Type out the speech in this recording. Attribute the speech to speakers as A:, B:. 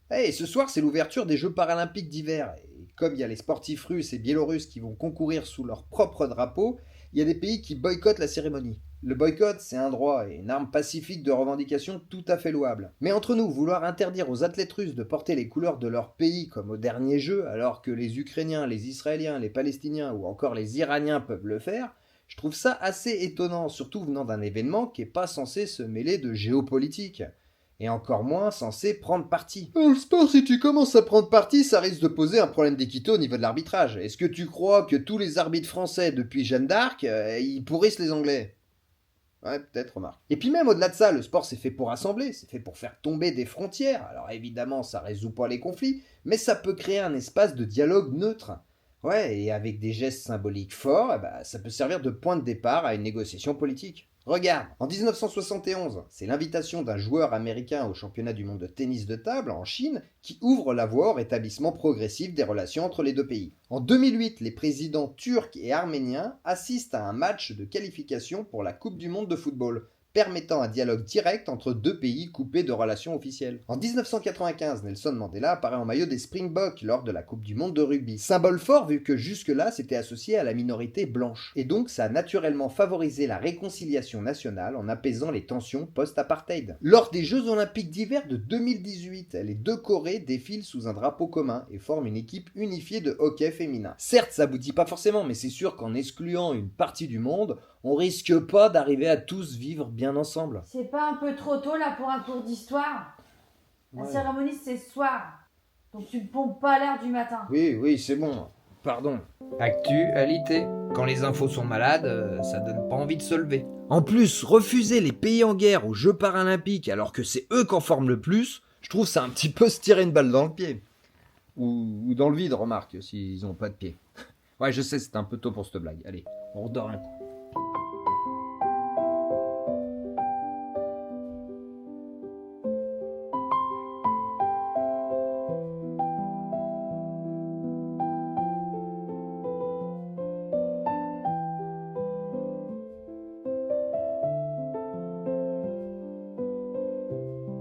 A: Hey, ce soir, c'est l'ouverture des Jeux paralympiques d'hiver. Et comme il y a les sportifs russes et biélorusses qui vont concourir sous leur propre drapeau, il y a des pays qui boycottent la cérémonie. Le boycott, c'est un droit et une arme pacifique de revendication tout à fait louable. Mais entre nous, vouloir interdire aux athlètes russes de porter les couleurs de leur pays comme au dernier jeu, alors que les Ukrainiens, les Israéliens, les Palestiniens ou encore les Iraniens peuvent le faire, je trouve ça assez étonnant, surtout venant d'un événement qui n'est pas censé se mêler de géopolitique et encore moins censé prendre parti. Dans le sport, si tu commences à prendre parti, ça risque de poser un problème d'équité au niveau de l'arbitrage. Est-ce que tu crois que tous les arbitres français depuis Jeanne d'Arc, ils pourrissent les Anglais? Ouais, peut-être, remarque. Et puis même au-delà de ça, le sport c'est fait pour rassembler, c'est fait pour faire tomber des frontières. Alors évidemment, ça résout pas les conflits, mais ça peut créer un espace de dialogue neutre. Ouais, et avec des gestes symboliques forts, eh ben, ça peut servir de point de départ à une négociation politique. Regarde, en 1971, c'est l'invitation d'un joueur américain au championnat du monde de tennis de table en Chine qui ouvre la voie au rétablissement progressif des relations entre les deux pays. En 2008, les présidents turcs et arméniens assistent à un match de qualification pour la Coupe du monde de football, permettant un dialogue direct entre deux pays coupés de relations officielles. En 1995, Nelson Mandela apparaît en maillot des Springboks lors de la Coupe du monde de rugby. Symbole fort vu que jusque-là c'était associé à la minorité blanche. Et donc ça a naturellement favorisé la réconciliation nationale en apaisant les tensions post-apartheid. Lors des Jeux olympiques d'hiver de 2018, les deux Corées défilent sous un drapeau commun et forment une équipe unifiée de hockey féminin. Certes, ça aboutit pas forcément, mais c'est sûr qu'en excluant une partie du monde, on risque pas d'arriver à tous vivre bien ensemble.
B: C'est pas un peu trop tôt là pour un cours d'histoire? La
A: Ouais.
B: cérémonie c'est ce soir. Donc tu me pompes pas l'air du matin.
A: Oui, oui, c'est bon. Pardon. Actualité. Quand les infos sont malades, ça donne pas envie de se lever. En plus, refuser les pays en guerre aux Jeux paralympiques alors que c'est eux qu'en forment le plus, je trouve ça un petit peu se tirer une balle dans le pied. Ou dans le vide, remarque, s'ils ont pas de pied. Ouais, je sais, c'est un peu tôt pour cette blague. Allez, on redort un coup.